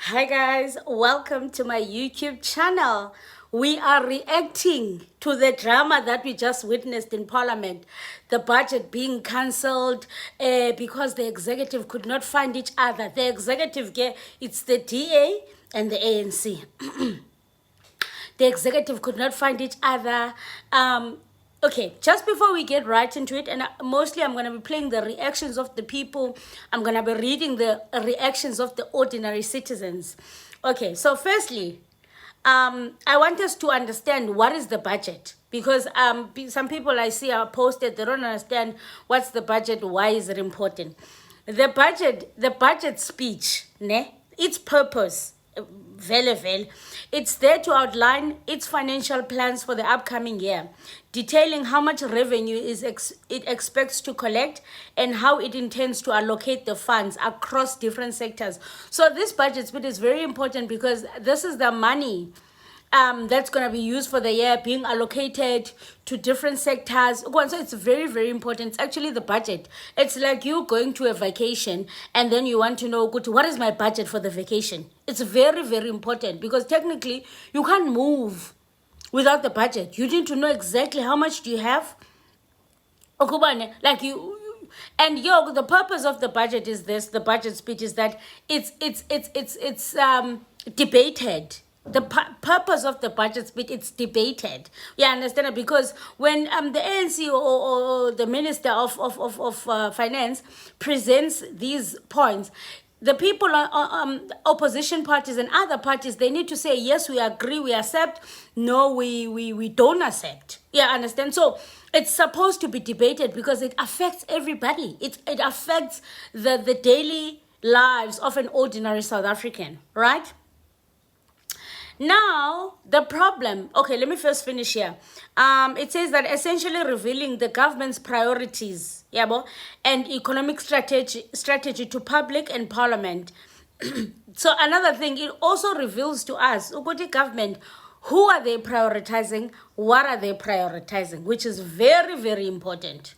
Hi guys, welcome to my YouTube channel. We are reacting to the drama that we just witnessed in Parliament. The budget being cancelled because the executive could not find each other. The executive, it's the DA and the ANC. The executive could not find each other. Okay, just before we get right into it, and mostly I'm going to be playing the reactions of the people. I'm going to be reading the reactions of the ordinary citizens. Okay, so firstly, I want us to understand what is the budget, because some people I see are posted, they don't understand what's the budget, why is it important. The budget speech, ne, its purpose, it's there to outline its financial plans for the upcoming year, detailing how much revenue it expects to collect and how it intends to allocate the funds across different sectors. So this budget speech is very important because this is the money that's going to be used for the year being allocated to different sectors. So it's very, very important. It's actually the budget. It's like you going to a vacation and then you want to know, good, what is my budget for the vacation? It's very, very important because technically you can't move without the budget. You need to know exactly how much do you have. Like the purpose of the budget is this, the budget speech is that it's debated. The purpose of the budget speech, it's debated. You understand it? Because when the ANC or the Minister of Finance presents these points, the people, opposition parties and other parties, they need to say, yes, we agree, we accept. No, we don't accept. Yeah, understand? So it's supposed to be debated because it affects everybody. It affects the daily lives of an ordinary South African, right? Now, the problem, okay, let me first finish here. It says that essentially revealing the government's priorities, and economic strategy to public and parliament. So another thing, it also reveals to us, Ukoti government, who are they prioritizing, what are they prioritizing, which is very, very important.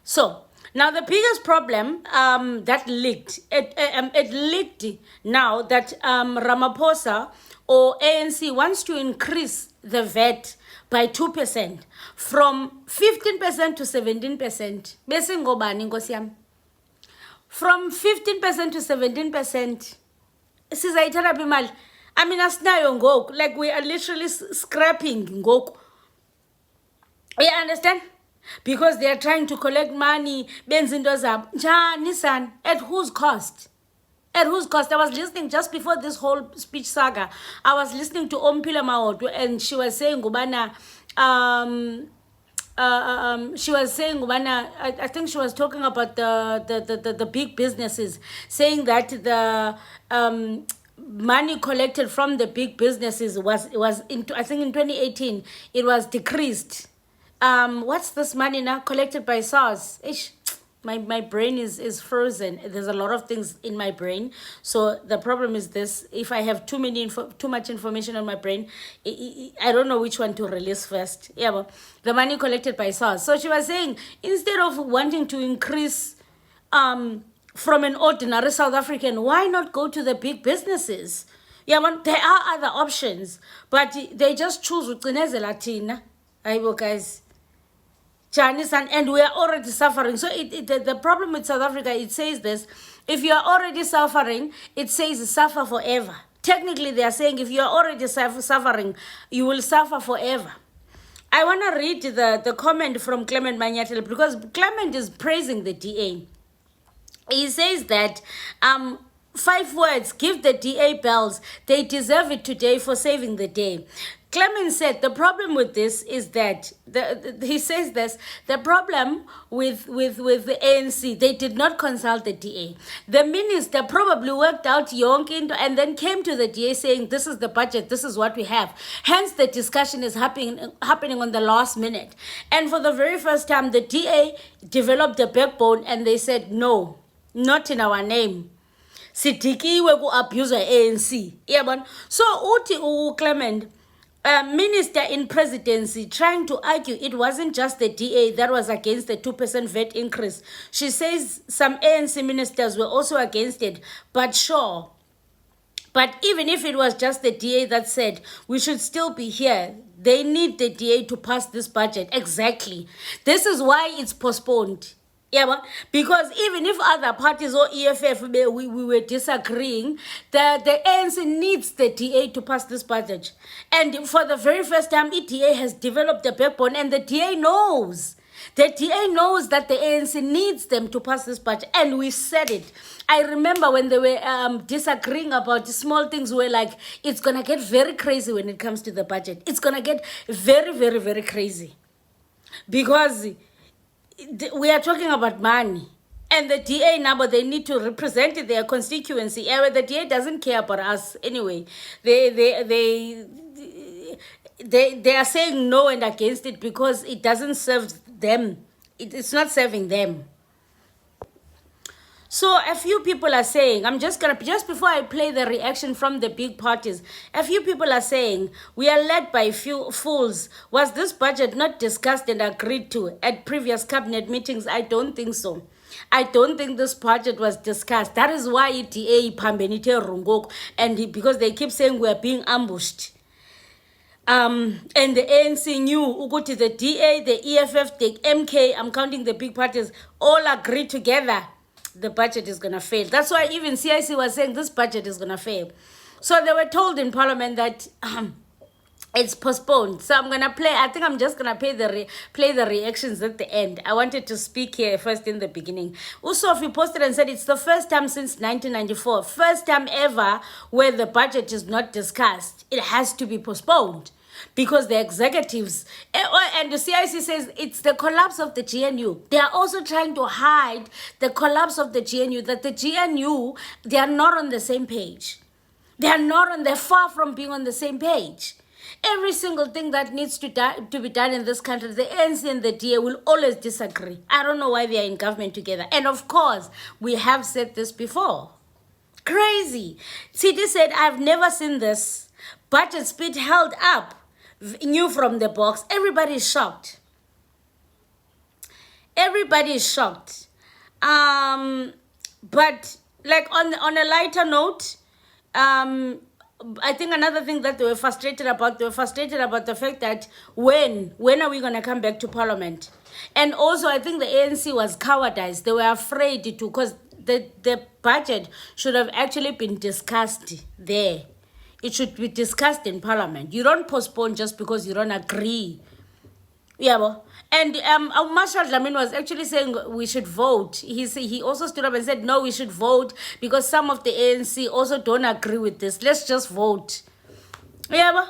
So, now the biggest problem that leaked, it leaked now that Ramaphosa or ANC wants to increase the VAT by 2% from 15% to 17%. Bese ngobani nkosi yami? From 15% to 17%. Sizayithatha phi imali? I mean, asinayo ngoku. Like we are literally scrapping ngoku. You understand? Because they are trying to collect money, benza into zabo. Njani san? At whose cost? At whose cost? I was listening just before this whole speech saga. I was listening to Ompila Maoto, and she was saying, Gubana, she was saying, Gubana, I think she was talking about the big businesses, saying that the money collected from the big businesses was I think in 2018 it was decreased. What's this money now collected by SARS? Ish. My brain is frozen. There's a lot of things in my brain. So the problem is this: if I have too much information on my brain, I don't know which one to release first. Yeah, but the money collected by SARS. So she was saying, instead of wanting to increase from an ordinary South African, why not go to the big businesses? Yeah, but there are other options, but they just choose Latina. Guys. Chinese, and we are already suffering. So the problem with South Africa, it says this: if you are already suffering, it says suffer forever. Technically, they are saying if you are already suffering, you will suffer forever. I want to read the comment from Clement Manyatel, because Clement is praising the DA. He says that 5 words: give the DA bells. They deserve it today for saving the day. Clement said the problem with this is that he says this: the problem with the ANC, they did not consult the DA. The minister probably worked out Yonkin and then came to the DA saying, this is the budget, this is what we have. Hence the discussion is happening on the last minute. And for the very first time, the DA developed a backbone and they said, no, not in our name. Sidikiwe ku abuse ANC. So uthi Clement, minister in presidency, trying to argue it wasn't just the DA that was against the 2% VAT increase. She says some ANC ministers were also against it, but sure, But even if it was just the DA that said we should still be here, they need the DA to pass this budget. Exactly. This is why it's postponed. Yeah, because even if other parties or EFF we were disagreeing, the ANC needs the DA to pass this budget. And for the very first time, ETA has developed a backbone, and the DA knows. The DA knows that the ANC needs them to pass this budget, and we said it. I remember when they were disagreeing about small things, we were like, it's going to get very crazy when it comes to the budget. It's going to get very, very, very crazy. Because we are talking about money. And the DA now, but they need to represent their constituency. The DA doesn't care about us anyway. They are saying no and against it because it doesn't serve them. It's not serving them. So a few people are saying, just before I play the reaction from the big parties, a few people are saying, we are led by few fools. Was this budget not discussed and agreed to at previous cabinet meetings? I don't think so. I don't think this budget was discussed. That is why ETA Pambenite Rungok, and because they keep saying we are being ambushed. And the ANC knew, Uguti, the DA, the EFF, the MK, I'm counting the big parties, all agreed together. The budget is going to fail. That's why even CIC was saying this budget is going to fail. So they were told in Parliament that it's postponed. So I'm going to play, I think I'm just going to play the reactions at the end. I wanted to speak here first in the beginning. Usofi posted and said it's the first time since 1994, first time ever where the budget is not discussed. It has to be postponed. Because the executives, and the CIC says it's the collapse of the GNU. They are also trying to hide the collapse of the GNU, that the GNU, they are not on the same page. They're far from being on the same page. Every single thing that needs to be done in this country, the ANC and the DA will always disagree. I don't know why they are in government together. And of course, we have said this before. Crazy. CD said, I've never seen this. Budget speed held up. New from the box. Everybody is shocked. Everybody is shocked. But like on a lighter note, I think another thing that they were frustrated about the fact that when are we going to come back to Parliament? And also I think the ANC was cowardized. They were afraid to, because the budget should have actually been discussed there. It should be discussed in Parliament. You don't postpone just because you don't agree. Yeah, and Marshall Dlamini was actually saying we should vote. He also stood up and said, no, we should vote because some of the ANC also don't agree with this. Let's just vote. Yeah,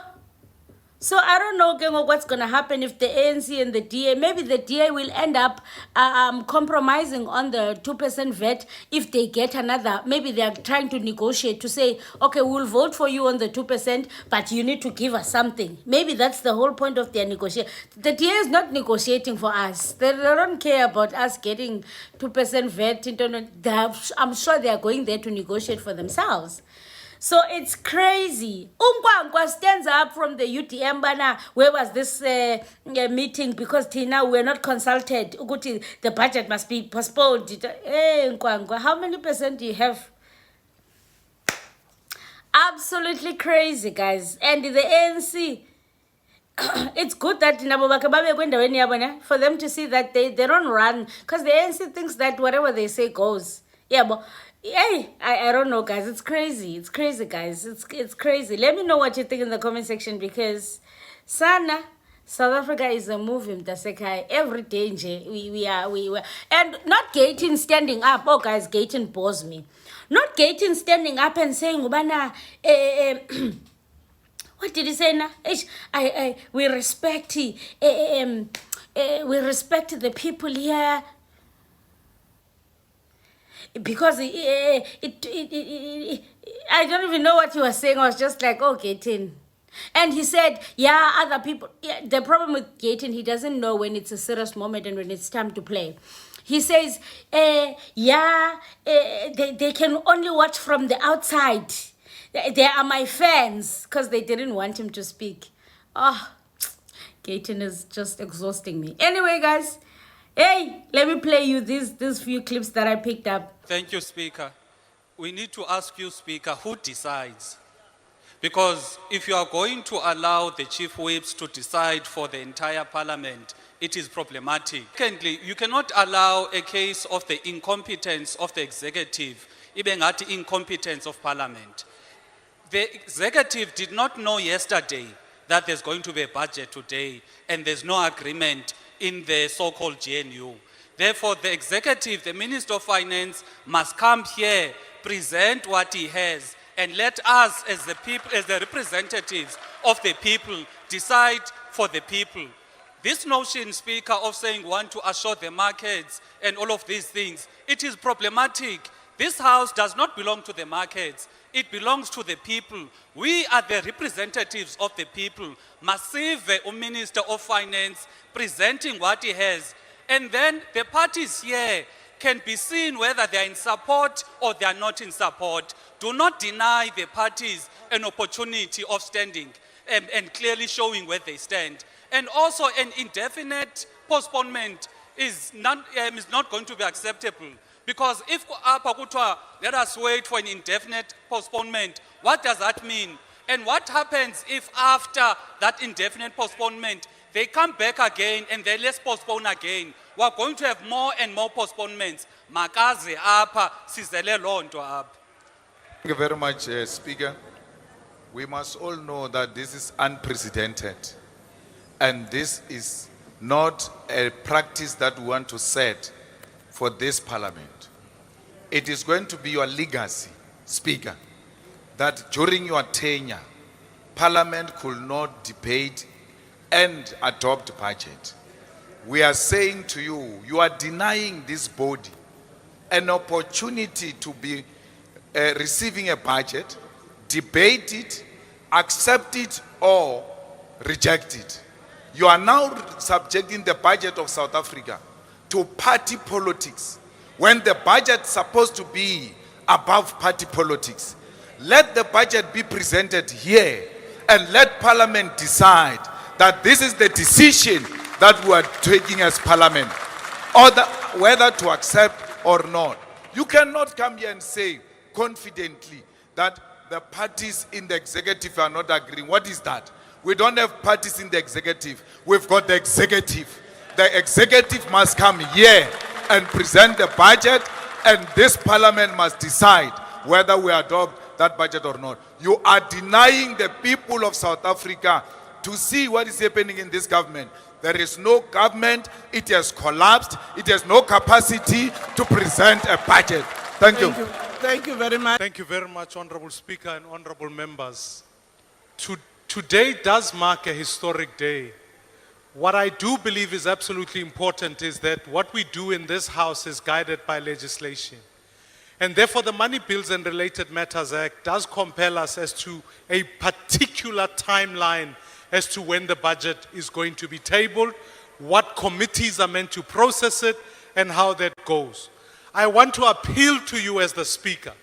so I don't know what's going to happen if the ANC and the DA, maybe the DA will end up compromising on the 2% VAT if they get another. Maybe they are trying to negotiate to say, okay, we'll vote for you on the 2%, but you need to give us something. Maybe that's the whole point of their negotiation. The DA is not negotiating for us. They don't care about us getting 2% VAT. I'm sure they are going there to negotiate for themselves. So it's crazy. Unkwankwa stands up from the UTM bana. Where was this meeting? Because Tina, we're not consulted. Uguti, the budget must be postponed. Hey, Unkwankwa, how many percent do you have? Absolutely crazy, guys. And the ANC, it's good that for them to see that they don't run. Because the ANC thinks that whatever they say goes. Yeah, but hey, I don't know, guys. It's crazy. It's crazy, guys. It's crazy. Let me know what you think in the comment section, because Sana, South Africa is a movement. Every day, we were, and not Gayton standing up. Oh, guys, Gayton bores me. Not Gayton standing up and saying, "Ubana, what did he say now? We respect the people here." Because I don't even know what he was saying. I was just like, oh, Gayton. And he said, yeah, other people. Yeah, the problem with Gayton, he doesn't know when it's a serious moment and when it's time to play. He says, they can only watch from the outside. They are my fans, because they didn't want him to speak. Oh, Gayton is just exhausting me. Anyway, guys. Hey, let me play you these few clips that I picked up. Thank you, Speaker. We need to ask you, Speaker, who decides? Because if you are going to allow the chief whips to decide for the entire parliament, it is problematic. Secondly, you cannot allow a case of the incompetence of the executive, even at the incompetence of parliament. The executive did not know yesterday that there's going to be a budget today and there's no agreement in the so-called GNU. Therefore, the executive, the Minister of Finance, must come here, present what he has, and let us as the people, as the representatives of the people, decide for the people. This notion, Speaker, of saying want to assure the markets and all of these things, it is problematic. This house does not belong to the markets. It belongs to the people. We are the representatives of the people. Massive Minister of Finance presenting what he has. And then the parties here can be seen whether they are in support or they are not in support. Do not deny the parties an opportunity of standing and clearly showing where they stand. And also an indefinite postponement is not going to be acceptable. Because if let us wait for an indefinite postponement, what does that mean? And what happens if after that indefinite postponement, they come back again and then let's postpone again? We're going to have more and more postponements. Makaze apa, sizele lonto apa. Thank you very much, Speaker. We must all know that this is unprecedented. And this is not a practice that we want to set for this parliament. It is going to be your legacy, Speaker, that during your tenure, Parliament could not debate and adopt budget. We are saying to you, you are denying this body an opportunity to be receiving a budget, debate it, accept it or reject it. You are now subjecting the budget of South Africa to party politics when the budget is supposed to be above party politics. Let the budget be presented here and let Parliament decide that this is the decision that we are taking as Parliament, or whether to accept or not. You cannot come here and say confidently that the parties in the executive are not agreeing. What is that? We don't have parties in the executive. We've got the executive. The executive must come here and present the budget, and this Parliament must decide whether we adopt that budget or not. You are denying the people of South Africa to see what is happening in this government. There is no government. It has collapsed. It has no capacity to present a budget. Thank you. Thank you very much. Thank you very much, Honorable Speaker and Honorable Members. Today does mark a historic day. What I do believe is absolutely important is that what we do in this House is guided by legislation. And therefore the Money Bills and Related Matters Act does compel us as to a particular timeline as to when the budget is going to be tabled, what committees are meant to process it, and how that goes. I want to appeal to you as the Speaker.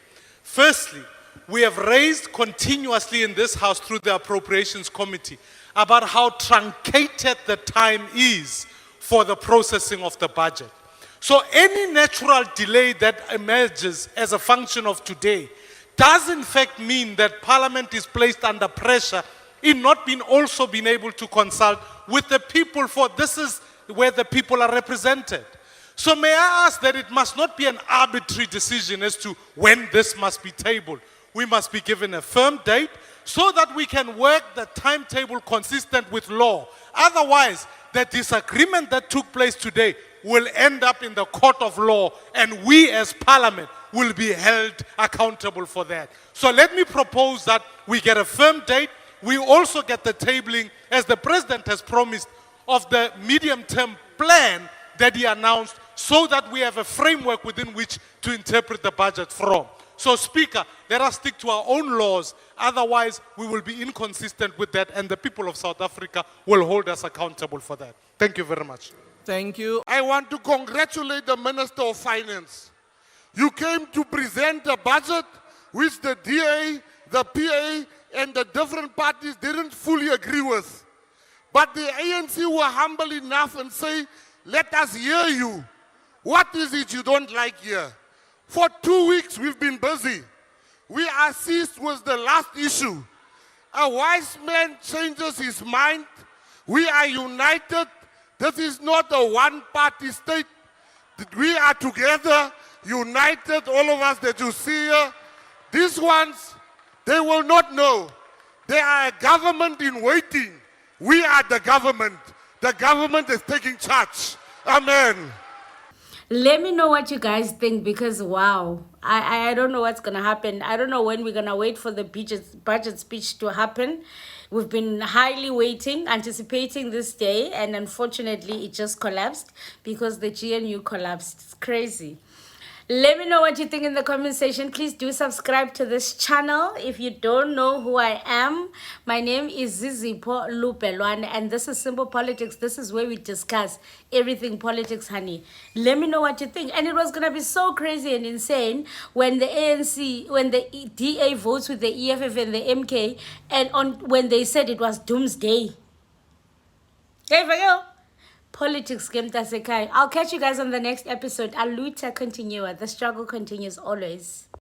Firstly, we have raised continuously in this House through the Appropriations Committee about how truncated the time is for the processing of the budget. So any natural delay that emerges as a function of today does in fact mean that Parliament is placed under pressure in not being also being able to consult with the people, for this is where the people are represented. So may I ask that it must not be an arbitrary decision as to when this must be tabled. We must be given a firm date so that we can work the timetable consistent with law. Otherwise, the disagreement that took place today will end up in the court of law, and we as Parliament will be held accountable for that. So let me propose that we get a firm date. We also get the tabling, as the President has promised, of the medium-term plan that he announced, so that we have a framework within which to interpret the budget from. So, Speaker, let us stick to our own laws. Otherwise, we will be inconsistent with that, and the people of South Africa will hold us accountable for that. Thank you very much. Thank you. I want to congratulate the Minister of Finance. You came to present a budget which the DA, the PA, and the different parties didn't fully agree with. But the ANC were humble enough and say, let us hear you. What is it you don't like here? For 2 weeks, we've been busy. We are seized with the last issue. A wise man changes his mind. We are united. This is not a one-party state. We are together, united, all of us that you see here. These ones, they will not know. They are a government in waiting. We are the government. The government is taking charge. Amen. Let me know what you guys think, because wow, I don't know what's gonna happen. I don't know when we're gonna wait for the budget speech to happen. We've been highly waiting, anticipating this day, and unfortunately it just collapsed because the GNU collapsed. It's crazy. Let me know what you think in the comment section. Please do subscribe to this channel. If you don't know who I am, my name is Zizipho Lupelwane, and this is Simple Politics. This is where we discuss everything politics, honey. Let me know what you think. And it was gonna be so crazy and insane when the ANC, when the DA votes with the EFF and the MK, and when they said it was doomsday. Hey, for you. Politics game tasekai. I'll catch you guys on the next episode. Aluta continua. The struggle continues always.